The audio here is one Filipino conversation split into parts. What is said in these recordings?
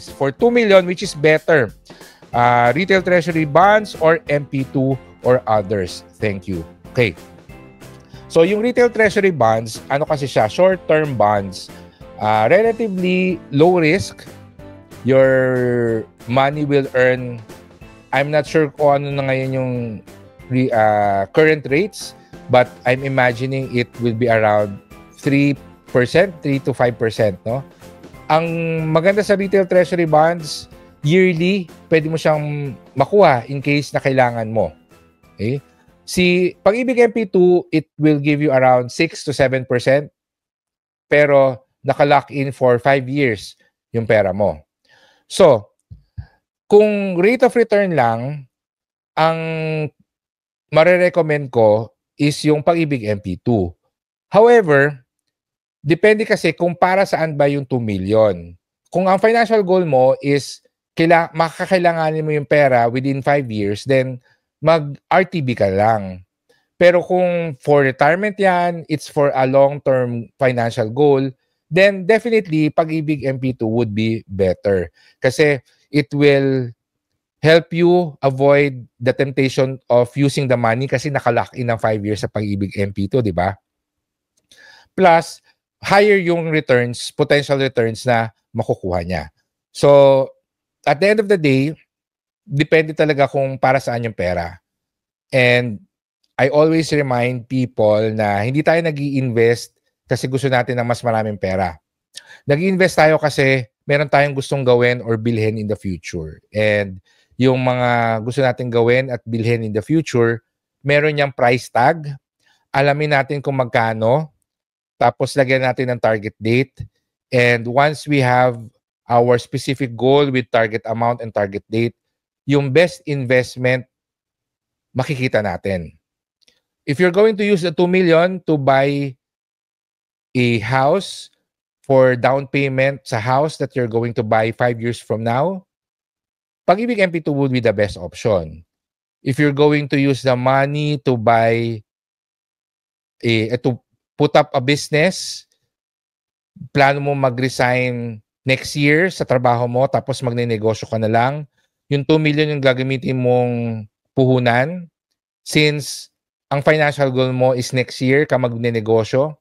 guys, for 2 million, which is better? Retail treasury bonds or MP2 or others? Thank you. Okay. So, yung retail treasury bonds, ano kasi siya? Short-term bonds. Relatively low risk. Your money will earn, I'm not sure kung ano na ngayon yung current rates, but I'm imagining it will be around 3%, 3 to 5%, no? Ang maganda sa retail treasury bonds, yearly, pwede mo siyang makuha in case na kailangan mo. Okay? Si Pag-ibig MP2, it will give you around 6 to 7%, pero naka-lock in for 5 years yung pera mo. So, kung rate of return lang, ang marirecommend ko is yung Pag-ibig MP2. However, depende kasi kung para saan ba yung 2 million. Kung ang financial goal mo is makakailanganin mo yung pera within 5 years, then mag-RTB ka lang. Pero kung for retirement yan, it's for a long-term financial goal, then definitely Pag-ibig MP2 would be better. Kasi it will help you avoid the temptation of using the money kasi naka-lock in ng 5 years sa Pag-ibig MP2, di ba? Plus, higher yung returns, potential returns na makukuha niya. So, at the end of the day, depende talaga kung para saan yung pera. And I always remind people na hindi tayo nag-i-invest kasi gusto natin ng mas maraming pera. Nag-i-invest tayo kasi meron tayong gustong gawin or bilhin in the future. And yung mga gusto natin gawin at bilhin in the future, meron niyang price tag. Alamin natin kung magkano. Tapos lagyan natin ng target date. And once we have our specific goal with target amount and target date, yung best investment, makikita natin. If you're going to use the 2 million to buy a house for down payment sa house that you're going to buy 5 years from now, Pag-ibig MP2 would be the best option. If you're going to use the money to buy to put up a business, plano mo mag-resign next year sa trabaho mo tapos magne-negosyo ka na lang, yung 2 million yung gagamitin mong puhunan since ang financial goal mo is next year ka magne-negosyo,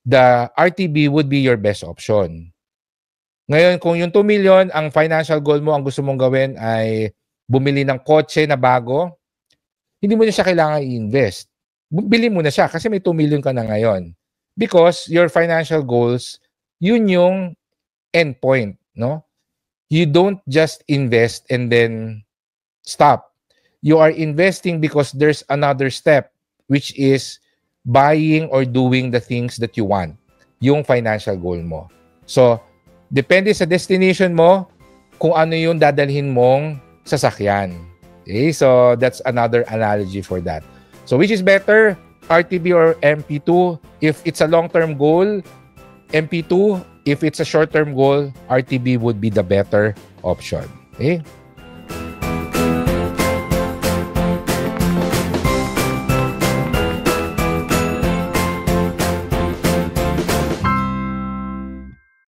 the RTB would be your best option. Ngayon, kung yung 2 million, ang financial goal mo, ang gusto mong gawin ay bumili ng kotse na bago, hindi mo na siya kailangan i-invest. Bili mo na siya kasi may 2 million ka na ngayon. Because your financial goals, yun yung end point, no? You don't just invest and then stop. You are investing because there's another step, which is buying or doing the things that you want. Yung financial goal mo. So, depende sa destination mo kung ano yung dadalhin mong sasakyan. Okay? So, that's another analogy for that. So, which is better, RTB or MP2? If it's a long-term goal, MP2. If it's a short-term goal, RTB would be the better option. Okay?